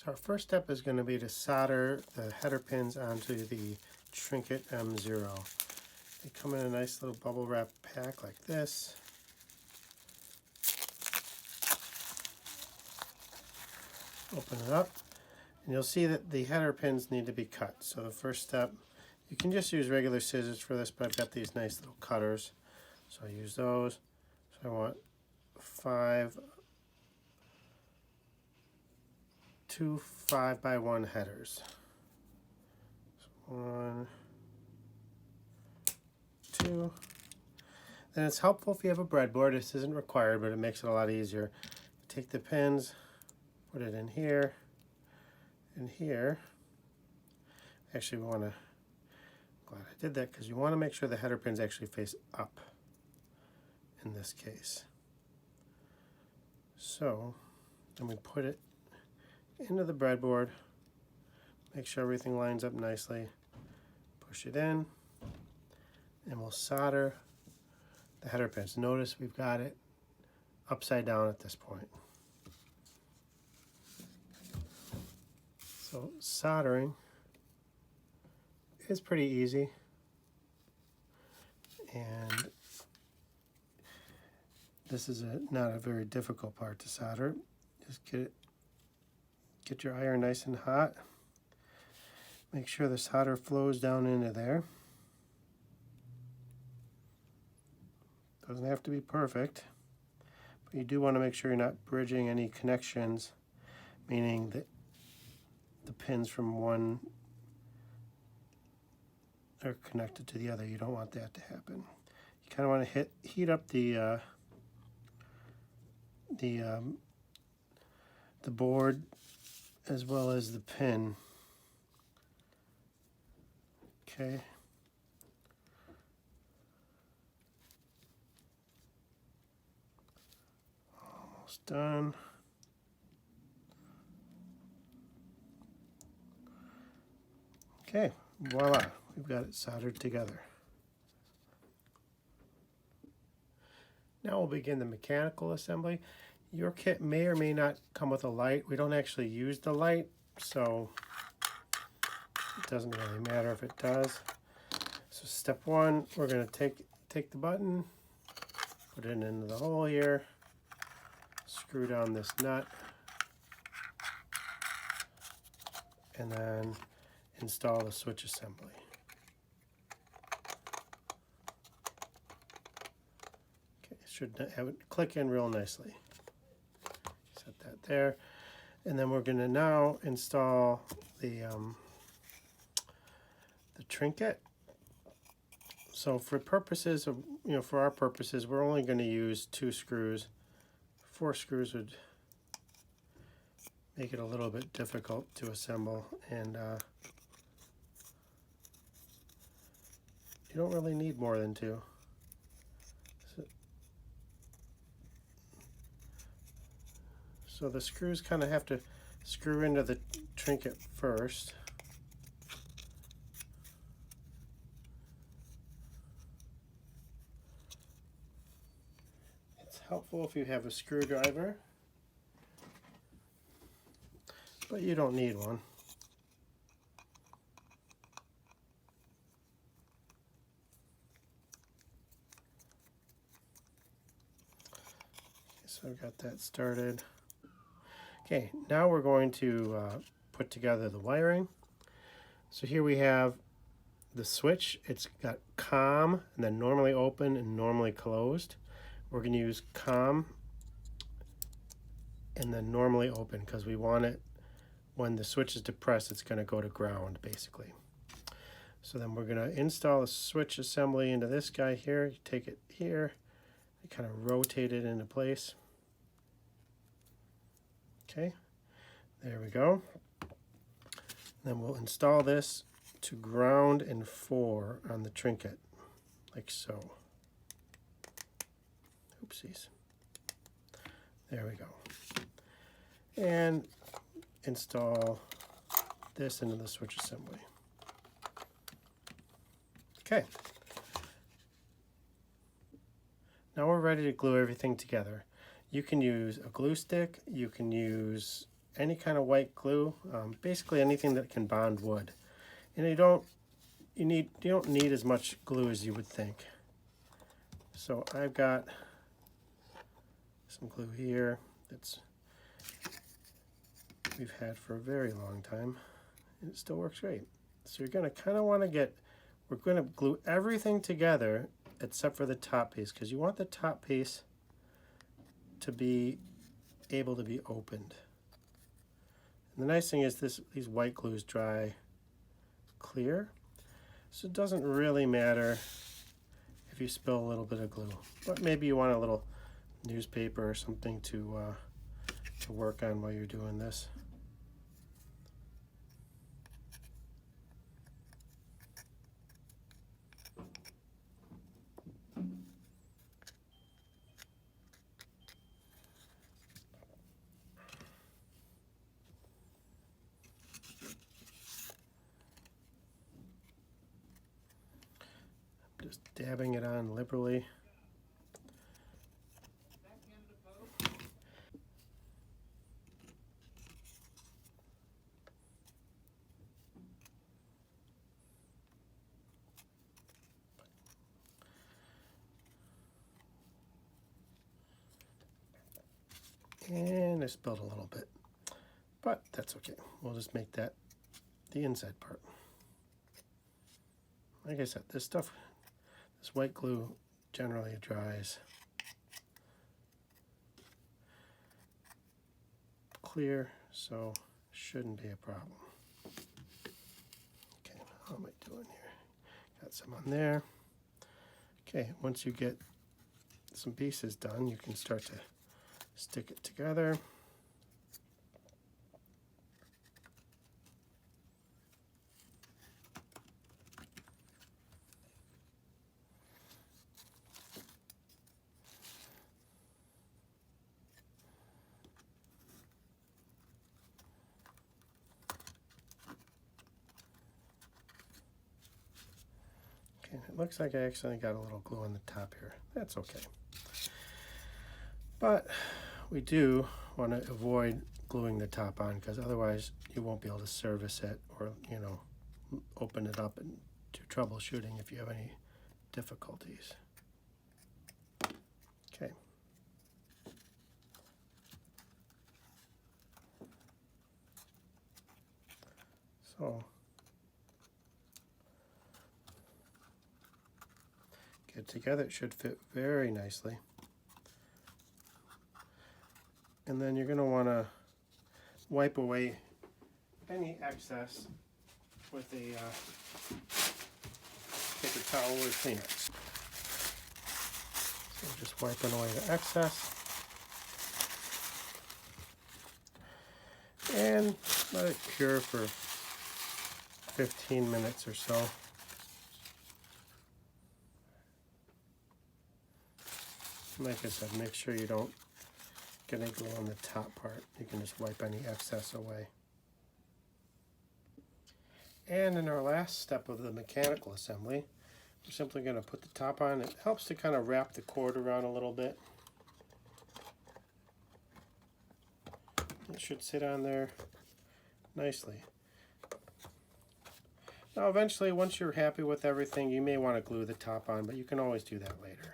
So our first step is going to be to solder the header pins onto the Trinket M0. They come in a nice little bubble wrap pack like this. Open it up, and you'll see that the header pins need to be cut. So the first step, you can just use regular scissors for this, but I've got these nice little cutters, so I use those. So I want two 5x1 headers. So 1, 2. Then it's helpful if you have a breadboard. This isn't required, but it makes it a lot easier. Take the pins, put it in here, and here. Actually, we want to, glad I did that, because you want to make sure the header pins actually face up in this case. So then we put it into the breadboard, make sure everything lines up nicely, push it in, and we'll solder the header pins. Notice we've got it upside down at this point. So soldering is pretty easy, and this is not a very difficult part to solder. Just get your iron nice and hot. Make sure the solder flows down into there. Doesn't have to be perfect, but you do want to make sure you're not bridging any connections, meaning that the pins from one are connected to the other. You don't want that to happen. You kind of want to heat up the board as well as the pin. Okay. Almost done. Okay, voila, we've got it soldered together. Now we'll begin the mechanical assembly. Your kit may or may not come with a light. We don't actually use the light, so it doesn't really matter if it does. So step one, we're going to take the button, put it into the hole here, screw down this nut, and then install the switch assembly. Okay, should have it click in real nicely. Set that there, and then we're going to now install the trinket. So for purposes of, for our purposes, we're only going to use 2 screws. 4 screws would make it a little bit difficult to assemble, and you don't really need more than 2. So the screws kind of have to screw into the trinket first. It's helpful if you have a screwdriver, but you don't need one. So I've got that started. Okay, now we're going to put together the wiring. So here we have the switch. It's got COM, and then normally open and normally closed. We're going to use COM and then normally open, because we want it, when the switch is depressed, it's going to go to ground basically. So then we're going to install a switch assembly into this guy here. You take it here, you kind of rotate it into place. Okay, there we go. Then we'll install this to ground and 4 on the trinket, like so. Oopsies. There we go. And install this into the switch assembly. Okay. Now we're ready to glue everything together. You can use a glue stick, you can use any kind of white glue, basically anything that can bond wood. And you don't need as much glue as you would think. So I've got some glue here that's we've had for a very long time, and it still works great. So you're going to kind of want to we're going to glue everything together except for the top piece, because you want the top piece to be able to be opened. And the nice thing is these white glues dry clear, so it doesn't really matter if you spill a little bit of glue, but maybe you want a little newspaper or something to work on while you're doing this. Just dabbing it on liberally. And I spilled a little bit, but that's okay. We'll just make that the inside part. Like I said, this white glue generally dries clear, so shouldn't be a problem. Okay, how am I doing here? Got some on there. Okay, once you get some pieces done, you can start to stick it together. Okay, it looks like I actually got a little glue on the top here. That's okay. But we do want to avoid gluing the top on, because otherwise you won't be able to service it or, open it up and do troubleshooting if you have any difficulties. Okay. So get it together. It should fit very nicely. And then you're going to want to wipe away any excess with a paper towel or Kleenex. So just wiping away the excess. And let it cure for 15 minutes or so. Like I said, make sure you don't get any glue on the top part. You can just wipe any excess away. And in our last step of the mechanical assembly, we're simply going to put the top on. It helps to kind of wrap the cord around a little bit. It should sit on there nicely. Now eventually, once you're happy with everything, you may want to glue the top on, but you can always do that later.